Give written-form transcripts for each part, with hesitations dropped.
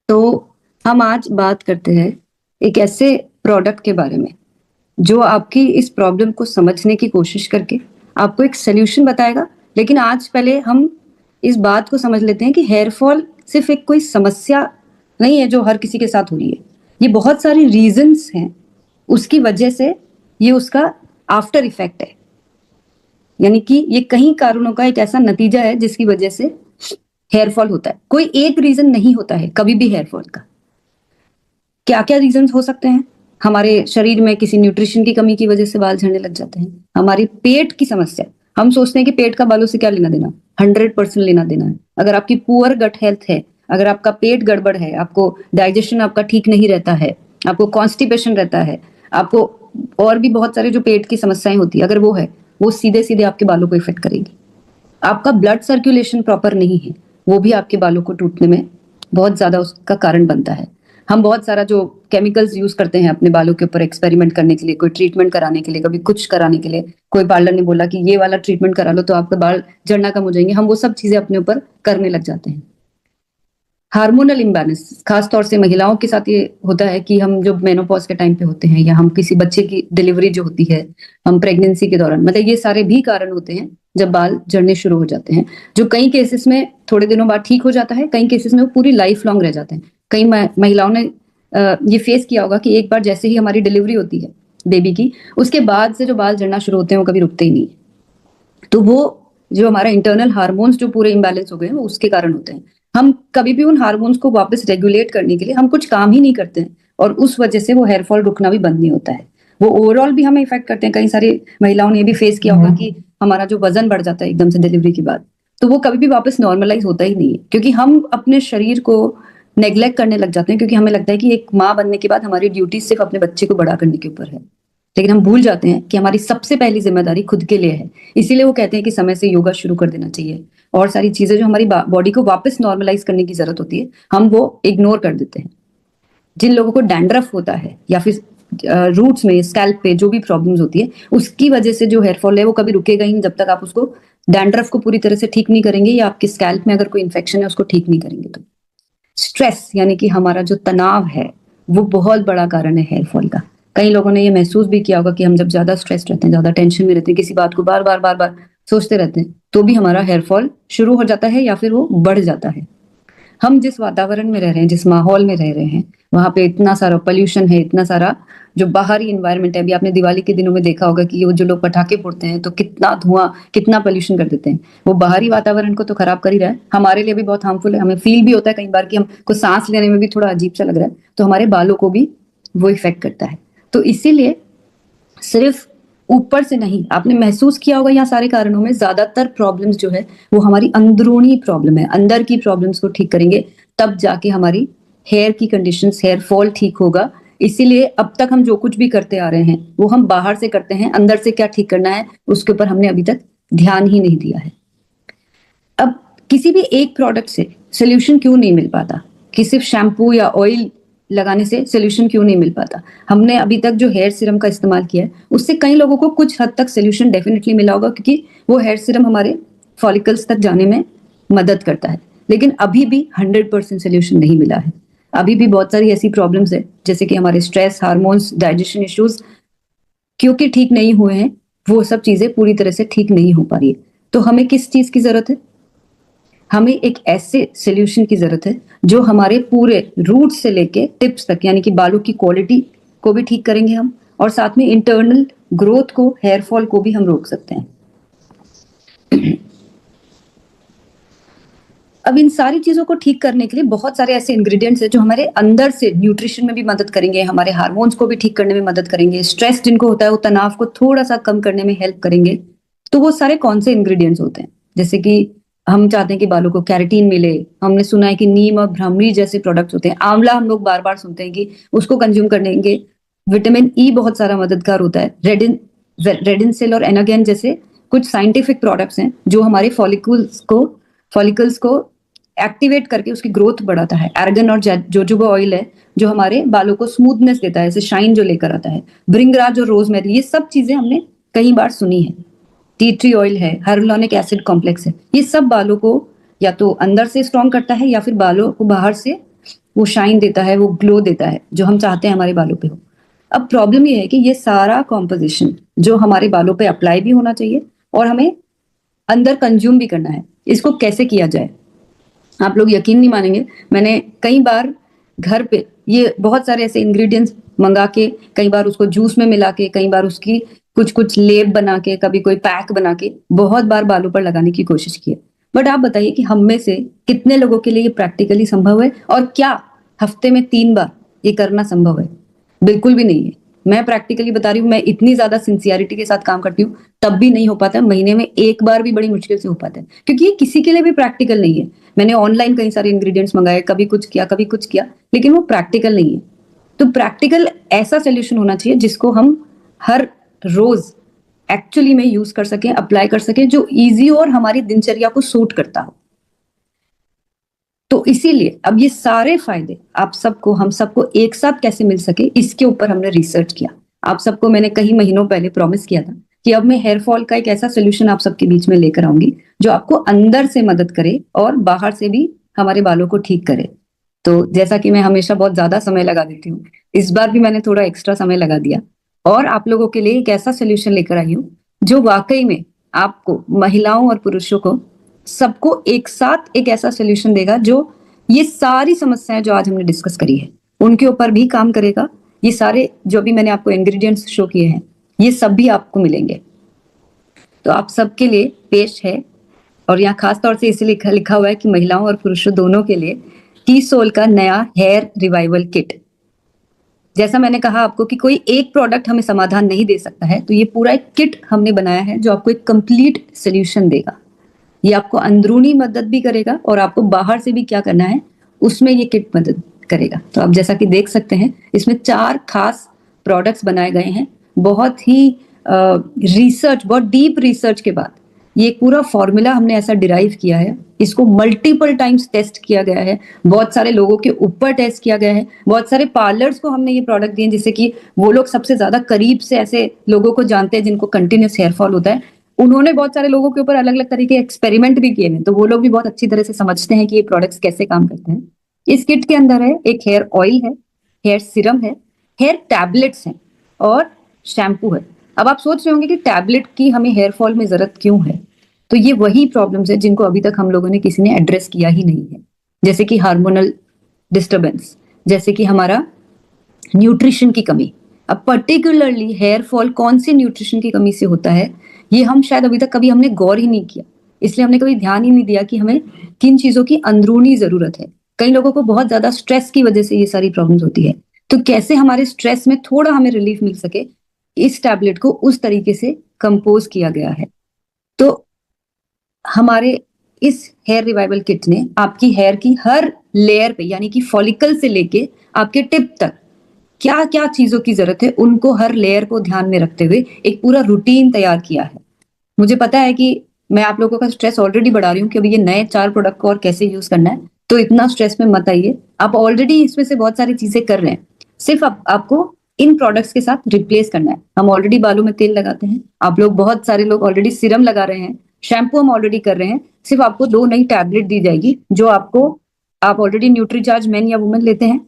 तो हम आज बात करते हैं एक ऐसे प्रोडक्ट के बारे में जो आपकी इस प्रॉब्लम को समझने की कोशिश करके आपको एक सोल्यूशन बताएगा। लेकिन आज पहले हम इस बात को समझ लेते हैं कि हेयर फॉल सिर्फ एक कोई समस्या नहीं है जो हर किसी के साथ हो रही है। ये बहुत सारी रीजंस हैं, उसकी वजह से ये उसका आफ्टर इफेक्ट है। यानी कि ये कई कारणों का एक ऐसा नतीजा है जिसकी वजह से हेयर फॉल होता है। कोई एक रीजन नहीं होता है कभी भी हेयर फॉल का। क्या क्या रीजंस हो सकते हैं? हमारे शरीर में किसी न्यूट्रिशन की कमी की वजह से बाल झड़ने लग जाते हैं। हमारी पेट की समस्या, हम सोचते हैं कि पेट का बालों से क्या लेना देना। 100% लेना देना है। अगर आपकी पुअर गट हेल्थ है, अगर आपका पेट गड़बड़ है, आपको डाइजेशन आपका ठीक नहीं रहता है, आपको कॉन्स्टिपेशन रहता है, आपको और भी बहुत सारे जो पेट की समस्याएं होती है, अगर वो है, वो सीधे सीधे आपके बालों को इफेक्ट करेगी। आपका ब्लड सर्कुलेशन प्रॉपर नहीं है, वो भी आपके बालों को टूटने में बहुत ज्यादा उसका कारण बनता है। हम बहुत सारा जो केमिकल्स यूज करते हैं अपने बालों के ऊपर एक्सपेरिमेंट करने के लिए, कोई ट्रीटमेंट कराने के लिए, कभी कुछ कराने के लिए, कोई पार्लर ने बोला कि ये वाला ट्रीटमेंट करा लो तो आपके बाल झड़ना कम हो जाएंगे, हम वो सब चीजें अपने ऊपर करने लग जाते हैं। हार्मोनल इम्बैलेंस खास तौर से महिलाओं के साथ ये होता है कि हम जब मेनोपॉज के टाइम पे होते हैं या हम किसी बच्चे की डिलीवरी जो होती है, हम प्रेगनेंसी के दौरान, मतलब ये सारे भी कारण होते हैं जब बाल झड़ने शुरू हो जाते हैं, जो कई केसेस में थोड़े दिनों बाद ठीक हो जाता है, कई केसेस में वो पूरी लाइफ लॉन्ग रह जाते हैं। कई महिलाओं ने ये फेस किया होगा कि एक बार जैसे ही हमारी डिलीवरी होती है बेबी की, उसके बाद से जो बाल झड़ना शुरू होते हैं वो कभी रुकते ही नहीं है। तो वो जो हमारा इंटरनल हार्मोन्स जो पूरे इम्बैलेंस हो गए हैं वो उसके कारण होते हैं। हम कभी भी उन हार्मोन्स को वापस रेगुलेट करने के लिए हम कुछ काम ही नहीं करते हैं, और उस वजह से वो हेयर फॉल रुकना भी बंद नहीं होता है। वो ओवरऑल भी हमें इफेक्ट करते हैं। कई सारी महिलाओं ने ये भी फेस किया होगा कि हमारा जो वजन बढ़ जाता है एकदम से डिलीवरी के बाद, तो वो कभी भी वापस नॉर्मलाइज होता ही नहीं है, क्योंकि हम अपने शरीर को नेग्लेक्ट करने लग जाते हैं, क्योंकि हमें लगता है कि एक माँ बनने के बाद हमारी ड्यूटी सिर्फ अपने बच्चे को बड़ा करने के ऊपर है। लेकिन हम भूल जाते हैं कि हमारी सबसे पहली जिम्मेदारी खुद के लिए है। इसीलिए वो कहते हैं कि समय से योगा शुरू कर देना चाहिए, और सारी चीजें जो हमारी बॉडी को वापस नॉर्मलाइज करने की जरूरत होती है, हम वो इग्नोर कर देते हैं। जिन लोगों को डैंड्रफ होता है या फिर रूट्स में स्कैल्प पे जो भी प्रॉब्लम्स होती है, उसकी वजह से जो हेयर फॉल है वो कभी रुकेगा ही नहीं जब तक आप उसको डैंड्रफ को पूरी तरह से ठीक नहीं करेंगे, या आपके स्कैल्प में अगर कोई इन्फेक्शन है उसको ठीक नहीं करेंगे। तो स्ट्रेस यानी कि हमारा जो तनाव है वो बहुत बड़ा कारण है हेयर फॉल का। कई लोगों ने ये महसूस भी किया होगा कि हम जब ज्यादा स्ट्रेस रहते हैं, ज्यादा टेंशन में रहते हैं, किसी बात को बार बार बार बार सोचते रहते हैं, तो भी हमारा हेयर फॉल शुरू हो जाता है या फिर वो बढ़ जाता है। हम जिस वातावरण में रह रहे हैं, जिस माहौल में रह रहे हैं, वहां पे इतना सारा पोल्यूशन है, इतना सारा जो बाहरी इन्वायरमेंट है। अभी आपने दिवाली के दिनों में देखा होगा कि वो जो लोग पटाखे फोड़ते हैं तो कितना धुआं, कितना पोल्यूशन कर देते हैं। वो बाहरी वातावरण को तो खराब कर ही रहा है, हमारे लिए भी बहुत हार्मफुल है। हमें फील भी होता है कई बार कि हमको सांस लेने में भी थोड़ा अजीब सा लग रहा है, तो हमारे बालों को भी वो इफेक्ट करता है। तो इसीलिए सिर्फ ऊपर से नहीं, आपने महसूस किया होगा यहाँ सारे कारणों में ज्यादातर प्रॉब्लम्स जो है वो हमारी अंदरूनी प्रॉब्लम है। अंदर की प्रॉब्लम्स को ठीक करेंगे तब जाके हमारी हेयर की कंडीशंस, हेयर फॉल ठीक होगा। इसीलिए अब तक हम जो कुछ भी करते आ रहे हैं वो हम बाहर से करते हैं, अंदर से क्या ठीक करना है उसके ऊपर हमने अभी तक ध्यान ही नहीं दिया है। अब किसी भी एक प्रोडक्ट से सोल्यूशन क्यों नहीं मिल पाता, कि सिर्फ शैम्पू या ऑयल लगाने से सोल्यूशन क्यों नहीं मिल पाता? हमने अभी तक जो हेयर सीरम का इस्तेमाल किया है उससे कई लोगों को कुछ हद तक सोल्यूशन डेफिनेटली मिला होगा, क्योंकि वो हेयर सीरम हमारे फॉलिकल्स तक जाने में मदद करता है। लेकिन अभी भी 100% सोल्यूशन नहीं मिला है। अभी भी बहुत सारी ऐसी प्रॉब्लम्स है, जैसे कि हमारे स्ट्रेस हार्मोन्स, डाइजेशन इश्यूज, क्योंकि ठीक नहीं हुए हैं, वो सब चीजें पूरी तरह से ठीक नहीं हो पा रही है। तो हमें किस चीज की जरूरत है? हमें एक ऐसे सोल्यूशन की जरूरत है जो हमारे पूरे रूट से लेके टिप्स तक, यानी कि बालों की क्वालिटी को भी ठीक करेंगे हम, और साथ में इंटरनल ग्रोथ को, हेयर फॉल को भी हम रोक सकते हैं। अब इन सारी चीजों को ठीक करने के लिए बहुत सारे ऐसे इंग्रेडिएंट्स हैं जो हमारे अंदर से न्यूट्रिशन में भी मदद करेंगे, हमारे हार्मोन्स को भी ठीक करने में मदद करेंगे, स्ट्रेस जिनको होता है वो तनाव को थोड़ा सा कम करने में हेल्प करेंगे। तो वो सारे कौन से इंग्रेडिएंट्स होते हैं? जैसे कि हम चाहते हैं कि बालों को कैरेटीन मिले, हमने सुना है कि नीम और भ्रामरी जैसे प्रोडक्ट्स होते हैं, आंवला हम लोग बार बार सुनते हैं कि उसको कंज्यूम करेंगे। विटामिन ई बहुत सारा मददगार होता है। रेडिन सेल और एनागेन जैसे कुछ साइंटिफिक प्रोडक्ट्स हैं जो हमारे फॉलिकल्स को एक्टिवेट करके उसकी ग्रोथ बढ़ाता है। एर्गन और जोजोबा ऑयल है जो हमारे बालों को स्मूथनेस देता है, ऐसे शाइन जो लेकर आता है। ब्रिंगराज और रोजमेरी, ये सब चीजें हमने कई बार सुनी है। टी ट्री ऑयल है, हाइलुरोनिक एसिड कॉम्प्लेक्स है, ये सब बालों को या तो अंदर से स्ट्रॉन्ग करता है या फिर बालों को बाहर से वो शाइन देता है, वो ग्लो देता है जो हम चाहते हैं हमारे बालों पे हो। अब प्रॉब्लम ये है कि ये सारा कॉम्पोजिशन जो हमारे बालों पे अप्लाई भी होना चाहिए और हमें अंदर कंज्यूम भी करना है, इसको कैसे किया जाए? आप लोग यकीन नहीं मानेंगे, मैंने कई बार घर पे ये बहुत सारे ऐसे इंग्रेडिएंट्स मंगा के, कई बार उसको जूस में मिला के, कई बार उसकी कुछ कुछ लेप बना के, कभी कोई पैक बना के बहुत बार बालों पर लगाने की कोशिश की है। बट आप बताइए कि हम में से कितने लोगों के लिए ये प्रैक्टिकली संभव है, और क्या हफ्ते में 3 बार ये करना संभव है? बिल्कुल भी नहीं है। मैं प्रैक्टिकली बता रही हूँ, मैं इतनी ज्यादा सिंसियरिटी के साथ काम करती हूँ, तब भी नहीं हो पाता। महीने में 1 बार भी बड़ी मुश्किल से हो पाता है, क्योंकि ये किसी के लिए भी प्रैक्टिकल नहीं है। मैंने ऑनलाइन कई सारे इंग्रेडिएंट्स मंगाए, कभी कुछ किया कभी कुछ किया, लेकिन वो प्रैक्टिकल नहीं है। तो प्रैक्टिकल ऐसा सोल्यूशन होना चाहिए जिसको हम हर रोज एक्चुअली में यूज कर सकें, अप्लाई कर सकें, जो इजी हो और हमारी दिनचर्या को सूट करता हो। तो इसीलिए अब ये सारे फायदे आप सबको, हम सबको एक साथ कैसे मिल सके, इसके ऊपर हमने रिसर्च किया। आप सबको मैंने कई महीनों पहले प्रॉमिस किया था कि अब मैं हेयर फॉल का एक ऐसा सोल्यूशन आप सबके बीच में लेकर आऊंगी जो आपको अंदर से मदद करे और बाहर से भी हमारे बालों को ठीक करे। तो जैसा कि मैं हमेशा बहुत ज्यादा समय लगा देती हूँ, इस बार भी मैंने थोड़ा एक्स्ट्रा समय लगा दिया और आप लोगों के लिए एक ऐसा सोल्यूशन लेकर आई हूँ जो वाकई में आपको, महिलाओं और पुरुषों को, सबको एक साथ एक ऐसा सोल्यूशन देगा जो ये सारी समस्याएं जो आज हमने डिस्कस करी है उनके ऊपर भी काम करेगा। ये सारे जो भी मैंने आपको इंग्रेडिएंट्स शो किए हैं, ये सब भी आपको मिलेंगे। तो आप सबके लिए पेश है, और यहाँ खास तौर से इसे लिखा हुआ है कि महिलाओं और पुरुषों दोनों के लिए टी सोल का नया हेयर रिवाइवल किट। जैसा मैंने कहा आपको कि कोई एक प्रोडक्ट हमें समाधान नहीं दे सकता है, तो ये पूरा एक किट हमने बनाया है जो आपको एक कंप्लीट सोल्यूशन देगा। ये आपको अंदरूनी मदद भी करेगा और आपको बाहर से भी क्या करना है उसमें ये किट मदद करेगा। तो आप जैसा कि देख सकते हैं, इसमें 4 खास प्रोडक्ट्स बनाए गए हैं। बहुत ही रिसर्च, बहुत डीप रिसर्च के बाद ये पूरा फॉर्मूला हमने ऐसा डिराइव किया है। इसको मल्टीपल टाइम्स टेस्ट किया गया है, बहुत सारे लोगों के ऊपर टेस्ट किया गया है, बहुत सारे पार्लर्स को हमने ये प्रोडक्ट दिए जिससे कि वो लोग सबसे ज्यादा करीब से ऐसे लोगों को जानते हैं जिनको कंटिन्यूस हेयर फॉल होता है। उन्होंने बहुत सारे लोगों के ऊपर अलग अलग तरीके के एक्सपेरिमेंट भी किए हैं, तो वो लोग भी बहुत अच्छी तरह से समझते हैं कि ये प्रोडक्ट्स कैसे काम करते हैं। इस किट के अंदर है एक हेयर ऑयल है, हेयर सीरम है, हेयर टैबलेट्स हैं और शैम्पू है। अब आप सोच रहे होंगे कि टैबलेट की हमें हेयर फॉल में जरूरत क्यों है? तो ये वही प्रॉब्लम्स है जिनको अभी तक हम लोगों ने किसी ने एड्रेस किया ही नहीं है, जैसे कि हार्मोनल डिस्टर्बेंस, जैसे कि हमारा न्यूट्रिशन की कमी। अब पर्टिकुलरली हेयर फॉल कौन से न्यूट्रिशन की कमी से होता है, ये हम शायद अभी तक कभी हमने गौर ही नहीं किया, इसलिए हमने कभी ध्यान ही नहीं दिया कि हमें किन चीजों की अंदरूनी जरूरत है। कई लोगों को बहुत ज्यादा स्ट्रेस की वजह से ये सारी प्रॉब्लम्स होती है, तो कैसे हमारे स्ट्रेस में थोड़ा हमें रिलीफ मिल सके, इस टैबलेट को उस तरीके से कंपोज किया गया है। तो हमारे इस हेयर रिवाइवल किट ने आपकी हेयर की हर लेयर पे, यानी कि फॉलिकल से लेके आपके टिप तक क्या क्या चीजों की जरूरत है, उनको हर लेयर को ध्यान में रखते हुए एक पूरा रूटीन तैयार किया है। मुझे पता है कि मैं आप लोगों का स्ट्रेस ऑलरेडी बढ़ा रही हूँ कि अभी ये नए 4 प्रोडक्ट को और कैसे यूज करना है, तो इतना स्ट्रेस में मत आइए। आप ऑलरेडी इसमें से बहुत सारी चीजें कर रहे हैं, सिर्फ आपको इन प्रोडक्ट्स के साथ रिप्लेस करना है। हम ऑलरेडी बालों में तेल लगाते हैं, आप लोग बहुत सारे लोग ऑलरेडी सीरम लगा रहे हैं, शैम्पू हम ऑलरेडी कर रहे हैं। सिर्फ आपको 2 नई टैबलेट दी जाएगी जो आपको, आप ऑलरेडी न्यूट्रीचार्ज मेन या वुमेन लेते हैं,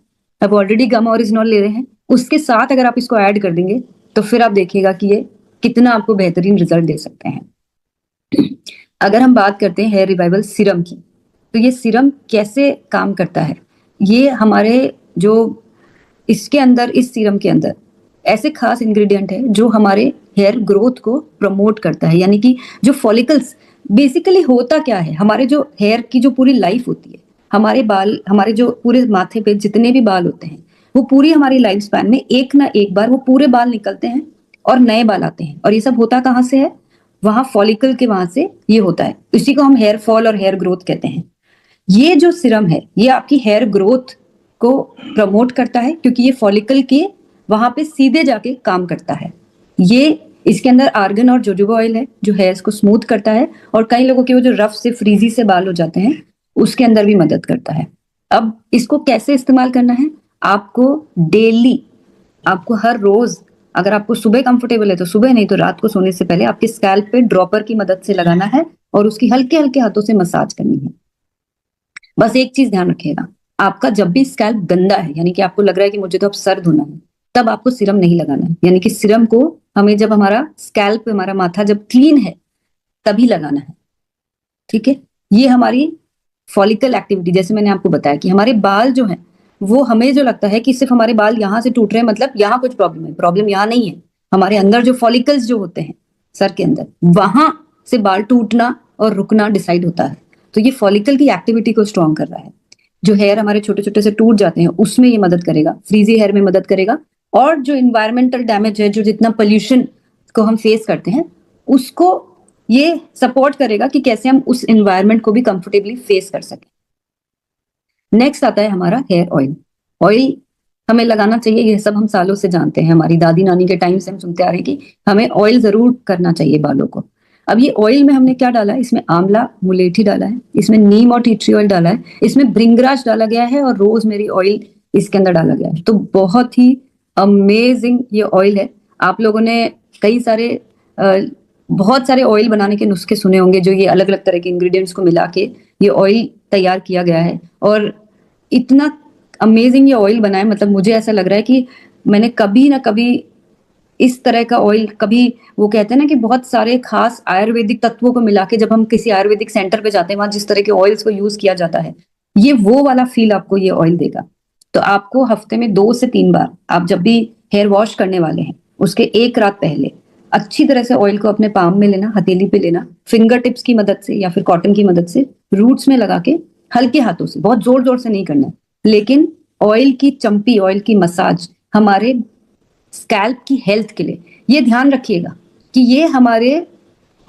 आप ऑलरेडी गामा ओरिजिनल ले रहे हैं, उसके साथ अगर आप इसको ऐड कर देंगे तो फिर आप देखिएगा कि ये कितना आपको बेहतरीन रिजल्ट दे सकते हैं। अगर हम बात करते हैं हेयर रिवाइवल सीरम की, तो ये सीरम कैसे काम करता है? ये हमारे जो इसके अंदर, इस सीरम के अंदर ऐसे खास इंग्रेडिएंट है जो हमारे हेयर ग्रोथ को प्रमोट करता है। यानी कि जो फॉलिकल्स, बेसिकली होता क्या है, हमारे जो हेयर की जो पूरी लाइफ होती है, हमारे बाल, हमारे जो पूरे माथे पे जितने भी बाल होते हैं, वो पूरी हमारी लाइफ स्पैन में एक ना एक बार वो पूरे बाल निकलते हैं और नए बाल आते हैं। और ये सब होता कहाँ से है? वहां फॉलिकल के वहां से ये होता है। इसी को हम हेयर फॉल और हेयर ग्रोथ कहते हैं। ये जो सीरम है ये आपकी हेयर ग्रोथ को प्रमोट करता है, क्योंकि ये फॉलिकल के वहां पे सीधे जाके काम करता है। ये इसके अंदर आर्गन और जोजोबा ऑयल है जो हेयर्स को स्मूथ करता है, और कई लोगों के वो जो रफ से फ्रीजी से बाल हो जाते हैं उसके अंदर भी मदद करता है। अब इसको कैसे इस्तेमाल करना है? आपको डेली, आपको हर रोज, अगर आपको सुबह कंफर्टेबल है तो सुबह, नहीं तो रात को सोने से पहले आपके स्कैल्प पे ड्रॉपर की मदद से लगाना है और उसकी हल्के हल्के हाथों से मसाज करनी है। बस एक चीज ध्यान रखिएगा, आपका जब भी स्कैल्प गंदा है, यानी कि आपको लग रहा है कि मुझे तो अब सर धोना है, तब आपको सीरम नहीं लगाना है। यानी कि सीरम को हमें जब हमारा स्कैल्प, हमारा माथा जब क्लीन है तभी लगाना है। ठीक है, ये हमारी फॉलिकल एक्टिविटी, जैसे मैंने आपको बताया कि हमारे बाल जो है वो, हमें जो लगता है कि सिर्फ हमारे बाल यहाँ से टूट रहे हैं मतलब यहाँ कुछ प्रॉब्लम है, प्रॉब्लम यहाँ नहीं है। हमारे अंदर जो फॉलिकल्स जो होते हैं सर के अंदर, वहां से बाल टूटना और रुकना डिसाइड होता है। तो ये फॉलिकल की एक्टिविटी को स्ट्रॉन्ग कर रहा है। जो हेयर हमारे छोटे छोटे से टूट जाते हैं उसमें ये मदद करेगा, फ्रीजी हेयर में मदद करेगा। और जो इन्वायरमेंटल डैमेज है, जो जितना पोल्यूशन को हम फेस करते हैं, उसको ये सपोर्ट करेगा कि कैसे हम उस एनवायरनमेंट को भी कंफर्टेबली फेस कर सकें। नेक्स्ट आता है हमारा हेयर ऑयल। ऑयल हमें लगाना चाहिए, ये सब हम सालों से जानते हैं, हमारी दादी नानी के टाइम से हम सुनते आ रहे हैं कि हमें ऑयल जरूर करना चाहिए बालों को। अब ये ऑयल में हमने क्या डाला है, इसमें आंवला मुलेठी डाला है, इसमें नीम और टी ट्री ऑयल डाला है, इसमें भृंगराज डाला गया है और रोजमेरी ऑयल इसके अंदर डाला गया है। तो बहुत ही अमेजिंग ये ऑयल है। आप लोगों ने कई सारे बहुत सारे ऑयल बनाने के नुस्खे सुने होंगे, जो ये अलग अलग तरह के इंग्रेडिएंट्स को मिला के ये ऑयल तैयार किया गया है। और इतना अमेजिंग ये ऑयल बना है, मतलब मुझे ऐसा लग रहा है कि मैंने कभी ना कभी इस तरह का ऑयल कभी, वो कहते हैं ना कि बहुत सारे खास आयुर्वेदिक तत्वों को मिला के जब हम किसी आयुर्वेदिक सेंटर पे जाते हैं, वहां जिस तरह के ऑयल्स को यूज किया जाता है, ये वो वाला फील आपको ये ऑयल देगा। तो आपको हफ्ते में 2 से 3 बार, आप जब भी हेयर वॉश करने वाले हैं उसके एक रात पहले अच्छी तरह से ऑयल को अपने पाम में लेना, हथेली पे लेना, फिंगर टिप्स की मदद से या फिर कॉटन की मदद से रूट्स में लगा के हल्के हाथों से, बहुत जोर जोर से नहीं करना है, लेकिन ऑयल की चंपी, ऑयल की मसाज हमारे स्कैल्प की हेल्थ के लिए, ये ध्यान रखिएगा कि ये हमारे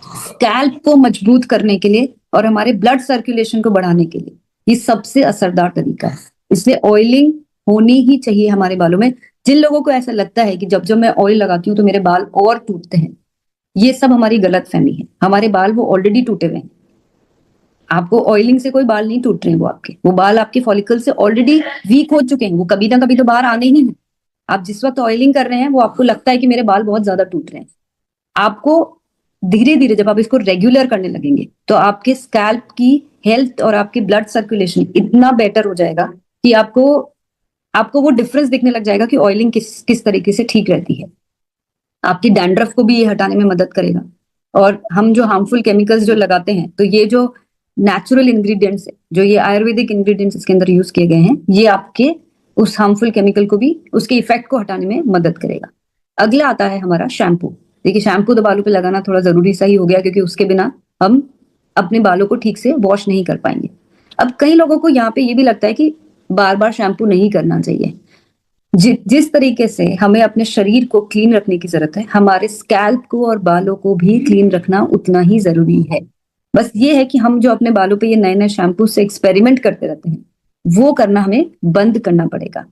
स्कैल्प को मजबूत करने के लिए और हमारे ब्लड सर्कुलेशन को बढ़ाने के लिए ये सबसे असरदार तरीका है। इसलिए ऑयलिंग होनी ही चाहिए हमारे बालों में। जिन लोगों को ऐसा लगता है कि जब जब मैं ऑयल लगाती हूँ तो मेरे बाल और टूटते हैं, ये सब हमारी गलत फहमी है। हमारे बाल वो ऑलरेडी टूटे हुए हैं। आपको ऑयलिंग से कोई बाल नहीं टूट रहे हैं, वो बाल आपके फॉलिकल से ऑलरेडी वीक हो चुके हैं, वो कभी ना कभी तो बाहर आने ही है। आप जिस वक्त ऑयलिंग कर रहे हैं वो आपको लगता है कि मेरे बाल बहुत ज्यादा टूट रहे हैं। आपको धीरे धीरे जब आप इसको रेगुलर करने लगेंगे तो आपके स्कैल्प की हेल्थ और आपके ब्लड सर्कुलेशन इतना बेटर हो जाएगा कि आपको आपको वो डिफरेंस दिखने लग जाएगा कि ऑयलिंग किस किस तरीके से ठीक रहती है। आपकी डैंड्रफ को भी ये हटाने में मदद करेगा। और हम जो हार्मफुल केमिकल्स जो लगाते हैं, तो ये जो नेचुरल इंग्रेडिएंट्स है, जो ये आयुर्वेदिक इंग्रेडिएंट्स इसके अंदर यूज किए गए हैं, ये आपके उस हार्मफुल केमिकल को भी, उसके इफेक्ट को हटाने में मदद करेगा। अगला आता है हमारा शैम्पू। देखिए, शैम्पू तो बालों पे लगाना थोड़ा जरूरी सा ही हो गया, क्योंकि उसके बिना हम अपने बालों को ठीक से वॉश नहीं कर पाएंगे। अब कई लोगों को यहाँ पे ये भी लगता है कि बार बार शैम्पू नहीं करना चाहिए। जिस तरीके से हमें अपने शरीर को क्लीन रखने की जरूरत है, हमारे स्कैल्प को और बालों को भी क्लीन रखना उतना ही जरूरी है। बस ये है कि हम जो अपने बालों पे ये नए नए शैम्पू से एक्सपेरिमेंट करते रहते हैं, वो करना हमें बंद करना पड़ेगा।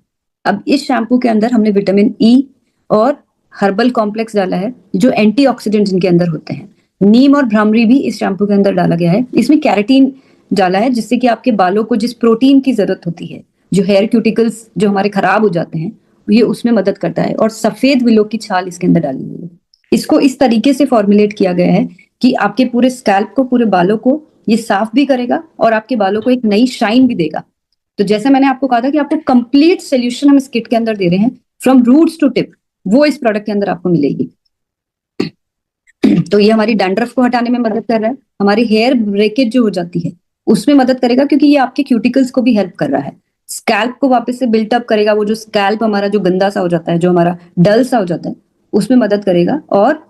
अब इस शैम्पू के अंदर हमने विटामिन ई और हर्बल कॉम्प्लेक्स डाला है, जो एंटीऑक्सीडेंट्स इनके अंदर होते हैं। नीम और भ्रामरी भी इस शैम्पू के अंदर डाला गया है। इसमें कैरेटीन डाला है, जिससे कि आपके बालों को जिस प्रोटीन की जरूरत होती है, जो हेयर क्यूटिकल्स जो हमारे खराब हो जाते हैं, ये उसमें मदद करता है। और सफेद विलो की छाल इसके अंदर डाली हुई है। इसको इस तरीके से फॉर्मुलेट किया गया है कि आपके पूरे स्कैल्प को, पूरे बालों को ये साफ भी करेगा और आपके बालों को एक नई शाइन भी देगा। तो जैसे मैंने आपको कहा था कि आपको कंप्लीट सोल्यूशन हम इस किट के अंदर दे रहे हैं, फ्रॉम रूट्स टू टिप, वो इस प्रोडक्ट के अंदर आपको मिलेगी। तो ये हमारी डैंड्रफ को हटाने में मदद कर रहा है, हमारी हेयर ब्रेकेज जो हो जाती है उसमें मदद करेगा, क्योंकि ये आपके क्यूटिकल्स को भी हेल्प कर रहा है। स्कैल्प को वापस से बिल्टअप करेगा, वो जो स्कैल्प हमारा जो गंदा सा हो जाता है, जो हमारा डल सा हो जाता है, उसमें मदद करेगा। और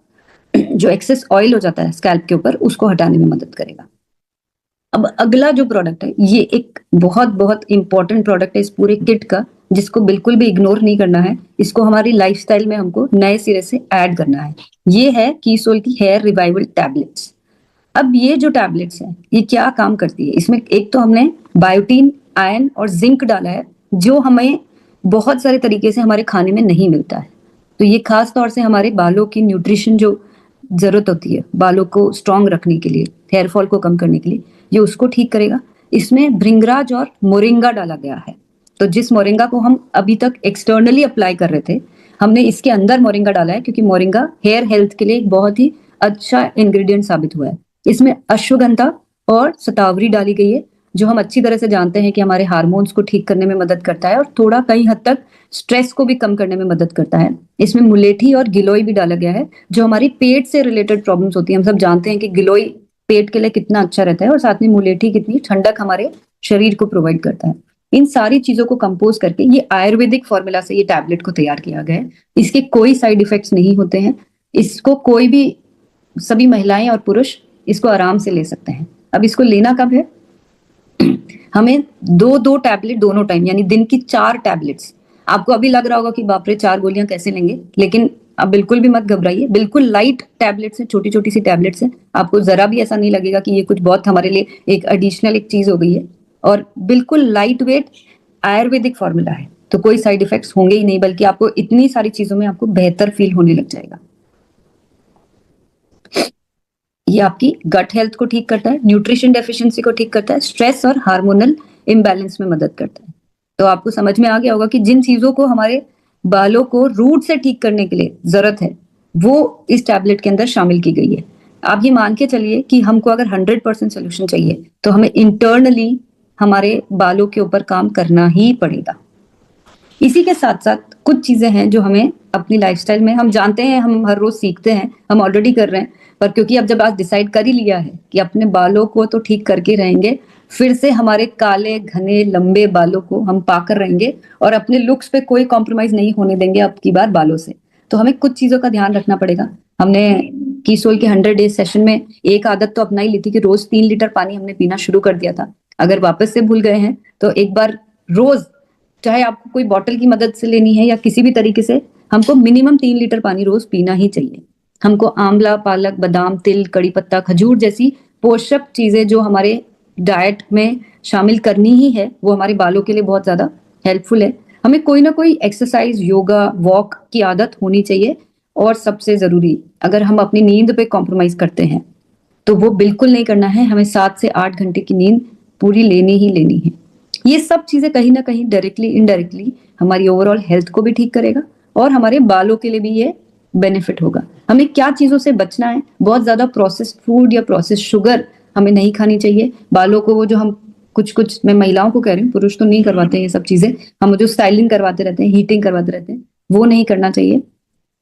जो एक्सेस ऑयल हो जाता है स्कैल्प के ऊपर, उसको हटाने में मदद करेगा। अब अगला जो प्रोडक्ट है, ये एक बहुत बहुत इंपॉर्टेंट प्रोडक्ट है इस पूरे किट का, जिसको बिल्कुल भी इग्नोर नहीं करना है। इसको हमारी लाइफस्टाइल में हमको नए सिरे से ऐड करना है। ये है कीसोल की हेयर रिवाइवल टैबलेट्स। अब ये जो टैबलेट्स हैं, ये क्या काम करती है, इसमें एक तो हमने बायोटीन, आयरन और जिंक डाला है, जो हमें बहुत सारे तरीके से हमारे खाने में नहीं मिलता है। तो ये खास तौर से हमारे बालों की न्यूट्रिशन जो जरूरत होती है, बालों को स्ट्रांग रखने के लिए, हेयर फॉल को कम करने के लिए, ये उसको ठीक करेगा। इसमें भृंगराज और मोरिंगा डाला गया है। तो जिस मोरिंगा को हम अभी तक एक्सटर्नली अप्लाई कर रहे थे, हमने इसके अंदर मोरिंगा डाला है, क्योंकि मोरिंगा हेयर हेल्थ के लिए एक बहुत ही अच्छा इंग्रेडिएंट साबित हुआ है। इसमें अश्वगंधा और शतावरी डाली गई है। जो हम अच्छी तरह से जानते हैं कि हमारे हार्मोन्स को ठीक करने में मदद करता है और थोड़ा कई हद तक स्ट्रेस को भी कम करने में मदद करता है। इसमें मुलेठी और गिलोय भी डाला गया है, जो हमारी पेट से रिलेटेड प्रॉब्लम्स होती है। हम सब जानते हैं कि गिलोय पेट के लिए कितना अच्छा रहता है और साथ में मुलेठी कितनी ठंडक हमारे शरीर को प्रोवाइड करता है। इन सारी चीजों को कंपोज करके ये आयुर्वेदिक फॉर्मूला से ये टैबलेट को तैयार किया गया है। इसके कोई साइड इफेक्ट्स नहीं होते हैं। इसको कोई भी, सभी महिलाएं और पुरुष इसको आराम से ले सकते हैं। अब इसको लेना कब है? हमें 2-2 टैबलेट दोनों टाइम, यानी दिन की 4 टैबलेट्स। आपको अभी लग रहा होगा कि बाप रे 4 गोलियां कैसे लेंगे, लेकिन अब बिल्कुल भी मत घबराइए। बिल्कुल लाइट टैबलेट्स है, छोटी छोटी सी टैबलेट्स है। आपको जरा भी ऐसा नहीं लगेगा कि ये कुछ बहुत हमारे लिए एक एडिशनल एक चीज हो गई है। और बिल्कुल लाइट वेट आयुर्वेदिक फॉर्मूला है, तो कोई साइड इफेक्ट्स होंगे ही नहीं, बल्कि आपको इतनी सारी चीजों में आपको बेहतर फील होने लग जाएगा। ये आपकी गट हेल्थ को ठीक करता है, न्यूट्रिशन डेफिशिएंसी को ठीक करता है, स्ट्रेस और हार्मोनल इम्बैलेंस में मदद करता है। तो आपको समझ में आ गया होगा कि जिन चीजों को हमारे बालों को रूट से ठीक करने के लिए जरूरत है, वो इस टैबलेट के अंदर शामिल की गई है। आप ये मान के चलिए कि हमको अगर 100% सोल्यूशन चाहिए, तो हमें इंटरनली हमारे बालों के ऊपर काम करना ही पड़ेगा। इसी के साथ साथ कुछ चीजें हैं जो हमें अपनी लाइफस्टाइल में, हम जानते हैं, हम हर रोज सीखते हैं, हम ऑलरेडी कर रहे हैं, पर क्योंकि अब जब आज डिसाइड कर ही लिया है कि अपने बालों को तो ठीक करके रहेंगे, फिर से हमारे काले घने लंबे बालों को हम पाकर रहेंगे और अपने लुक्स पे कोई कॉम्प्रोमाइज नहीं होने देंगे अब की बार बालों से। तो हमें कुछ चीजों का ध्यान रखना पड़ेगा। हमने कीसोल के 100 डेज सेशन में एक आदत तो अपना ही ली थी कि रोज 3 लीटर पानी हमने पीना शुरू कर दिया था। अगर वापस से भूल गए हैं तो एक बार रोज, चाहे आपको कोई बॉटल की मदद से लेनी है या किसी भी तरीके से, हमको मिनिमम 3 लीटर पानी रोज पीना ही चाहिए। हमको आंवला, पालक, बादाम, तिल, कड़ी पत्ता, खजूर जैसी पोषक चीजें जो हमारे डाइट में शामिल करनी ही है, वो हमारे बालों के लिए बहुत ज्यादा हेल्पफुल है। हमें कोई ना कोई एक्सरसाइज, योगा, वॉक की आदत होनी चाहिए। और सबसे जरूरी, अगर हम अपनी नींद पे कॉम्प्रोमाइज करते हैं तो वो बिल्कुल नहीं करना है। हमें 7 से 8 घंटे की नींद पूरी लेनी ही लेनी है। ये सब चीजें कहीं ना कहीं डायरेक्टली इनडायरेक्टली हमारी ओवरऑल हेल्थ को भी ठीक करेगा और हमारे बालों के लिए भी ये बेनिफिट होगा। हमें क्या चीजों से बचना है? बहुत ज्यादा प्रोसेस्ड फूड या प्रोसेस्ड शुगर हमें नहीं खानी चाहिए। बालों को वो जो हम कुछ मैं महिलाओं को कह रही हूँ, पुरुष तो नहीं करवाते ये सब चीजें, हम जो स्टाइलिंग करवाते रहते हैं, हीटिंग करवाते रहते हैं, वो नहीं करना चाहिए।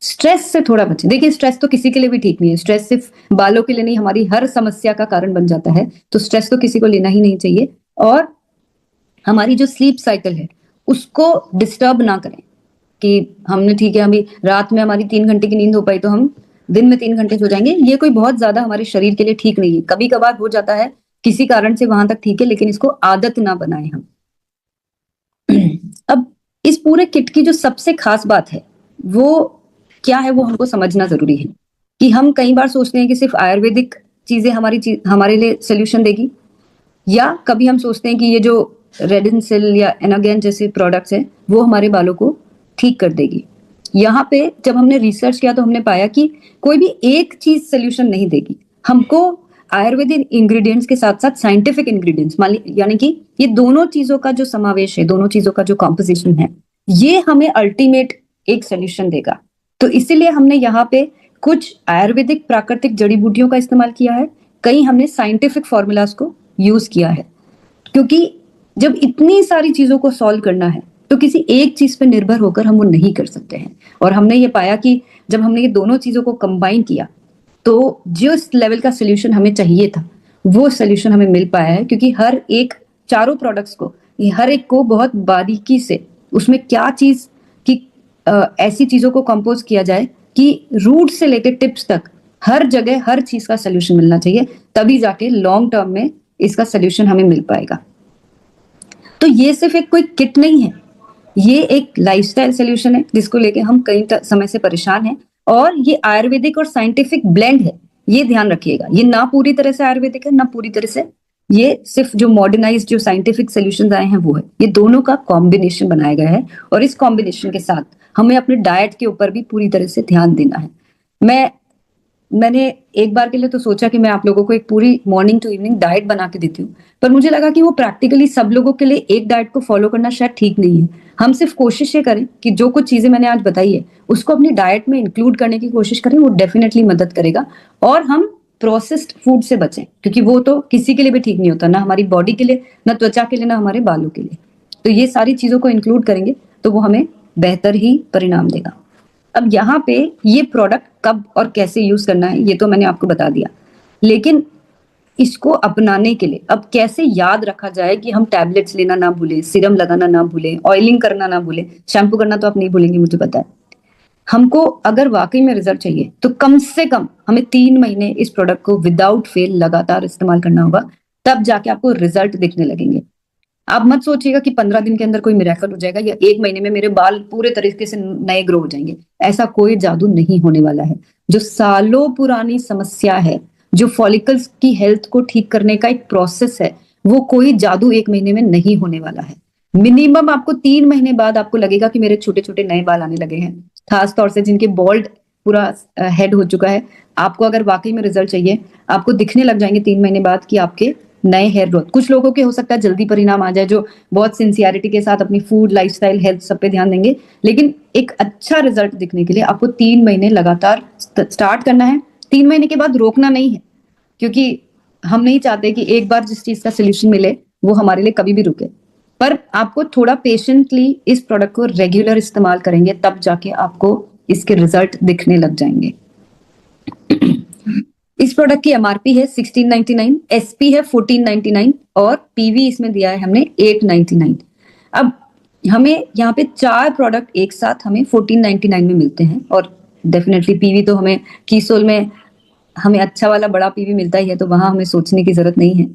स्ट्रेस से थोड़ा बचें। देखिए, स्ट्रेस तो किसी के लिए भी ठीक नहीं है। स्ट्रेस सिर्फ बालों के लिए नहीं, हमारी हर समस्या का कारण बन जाता है। तो स्ट्रेस तो किसी को लेना ही नहीं चाहिए। और हमारी जो स्लीप साइकिल है उसको डिस्टर्ब ना करें कि हमने, ठीक है, अभी रात में हमारी 3 घंटे की नींद हो पाई तो हम दिन में 3 घंटे सो जाएंगे। ये कोई बहुत ज्यादा हमारे शरीर के लिए ठीक नहीं है। कभी कभार हो जाता है किसी कारण से, वहां तक ठीक है, लेकिन इसको आदत ना बनाए हम। अब इस पूरे किट की जो सबसे खास बात है वो क्या है, वो हमको समझना जरूरी है। कि हम कई बार सोचते हैं कि सिर्फ आयुर्वेदिक चीजें हमारे लिए सोल्यूशन देगी, या कभी हम सोचते हैं कि ये जो रेडिनसिल या एनागेन जैसे प्रोडक्ट्स हैं वो हमारे बालों को ठीक कर देगी। यहाँ पे जब हमने रिसर्च किया तो हमने पाया कि कोई भी एक चीज सोल्यूशन नहीं देगी। हमको आयुर्वेदिक इंग्रेडिएंट्स के साथ साथ साइंटिफिक इंग्रेडिएंट्स, यानी कि ये दोनों चीजों का जो समावेश है, दोनों चीजों का जो कॉम्पोजिशन है, ये हमें अल्टीमेट एक सोल्यूशन देगा। तो इसीलिए हमने यहाँ पे कुछ आयुर्वेदिक प्राकृतिक जड़ी बूटियों का इस्तेमाल किया है, कहीं हमने साइंटिफिक फॉर्मूलाज को यूज किया है। क्योंकि जब इतनी सारी चीजों को सॉल्व करना है तो किसी एक चीज पर निर्भर होकर हम वो नहीं कर सकते हैं। और हमने ये पाया कि जब हमने ये दोनों चीजों को कंबाइन किया तो जिस लेवल का सोल्यूशन हमें चाहिए था वो सोल्यूशन हमें मिल पाया है। क्योंकि हर एक, चारों प्रोडक्ट्स को, हर एक को बहुत बारीकी से उसमें क्या चीज की ऐसी चीजों को कंपोज किया जाए कि रूट से लेकर टिप्स तक हर जगह हर चीज का सोल्यूशन मिलना चाहिए, तभी जाके लॉन्ग टर्म में इसका सोल्यूशन हमें मिल पाएगा। तो ये सिर्फ एक कोई किट नहीं है, ये एक लाइफस्टाइल सोल्यूशन है जिसको लेके हम कई समय से परेशान हैं। और ये आयुर्वेदिक और साइंटिफिक ब्लेंड है, ये ध्यान रखिएगा। ये ना पूरी तरह से आयुर्वेदिक है, ना पूरी तरह से, ये सिर्फ जो मॉडर्नाइज्ड जो साइंटिफिक सोल्यूशंस आए हैं वो है। ये दोनों का कॉम्बिनेशन बनाया गया है और इस कॉम्बिनेशन के साथ हमें अपने डाइट के ऊपर भी पूरी तरह से ध्यान देना है। मैंने एक बार के लिए तो सोचा कि मैं आप लोगों को एक पूरी मॉर्निंग टू इवनिंग डाइट बना के देती हूँ, पर मुझे लगा कि वो प्रैक्टिकली सब लोगों के लिए एक डाइट को फॉलो करना शायद ठीक नहीं है। हम सिर्फ कोशिश ये करें कि जो कुछ चीजें मैंने आज बताई है उसको अपनी डाइट में इंक्लूड करने की कोशिश करें, वो डेफिनेटली मदद करेगा। और हम प्रोसेस्ड फूड से बचें, क्योंकि वो तो किसी के लिए भी ठीक नहीं होता, ना हमारी बॉडी के लिए, ना त्वचा के लिए, ना हमारे बालों के लिए। तो ये सारी चीजों को इंक्लूड करेंगे तो वो हमें बेहतर ही परिणाम देगा। अब यहाँ पे ये प्रोडक्ट कब और कैसे यूज करना है ये तो मैंने आपको बता दिया, लेकिन इसको अपनाने के लिए अब कैसे याद रखा जाए कि हम टैबलेट्स लेना ना भूलें, सीरम लगाना ना भूलें, ऑयलिंग करना ना भूलें, शैम्पू करना तो आप नहीं भूलेंगे मुझे पता है। हमको अगर वाकई में रिजल्ट चाहिए तो कम से कम हमें 3 महीने इस प्रोडक्ट को विदाउट फेल लगातार इस्तेमाल करना होगा, तब जाके आपको रिजल्ट दिखने लगेंगे। आप मत सोचिएगा कि 15 दिन के अंदर कोई मिरेकल हो जाएगा या 1 महीने में मेरे बाल पूरे तरीके से नए ग्रो हो जाएंगे। ऐसा कोई जादू नहीं होने वाला है। जो सालों पुरानी समस्या है, जो फॉलिकल्स की हेल्थ को ठीक करने का एक प्रोसेस है, वो कोई जादू 1 महीने में नहीं होने वाला है। मिनिमम आपको 3 महीने बाद आपको लगेगा कि मेरे छोटे छोटे नए बाल आने लगे हैं, खास तौर से जिनके बॉल्ड पूरा हेड हो चुका है। आपको अगर वाकई में रिजल्ट चाहिए, आपको दिखने लग जाएंगे 3 महीने बाद कि आपके नए हेयर ग्रोथ। कुछ लोगों के हो सकता है जल्दी परिणाम आ जाए, जो बहुत सिंसियरिटी के साथ अपनी फूड, लाइफस्टाइल, हेल्थ सब पे ध्यान देंगे, लेकिन एक अच्छा रिजल्ट दिखने के लिए आपको 3 महीने लगातार स्टार्ट करना है। 3 महीने के बाद रोकना नहीं है, क्योंकि हम नहीं चाहते कि एक बार जिस चीज का सोल्यूशन मिले वो हमारे लिए कभी भी रुके। पर आपको थोड़ा पेशेंटली इस प्रोडक्ट को रेगुलर इस्तेमाल करेंगे तब जाके आपको इसके रिजल्ट दिखने लग जाएंगे। इस प्रोडक्ट की एमआरपी है 1699, एसपी है 1499 और पीवी इसमें दिया है हमने 899। अब हमें यहाँ पे 4 प्रोडक्ट एक साथ हमें 1499 में मिलते हैं, और डेफिनेटली पीवी तो हमें कीसोल में हमें अच्छा वाला बड़ा पीवी मिलता ही है, तो वहां हमें सोचने की जरूरत नहीं है।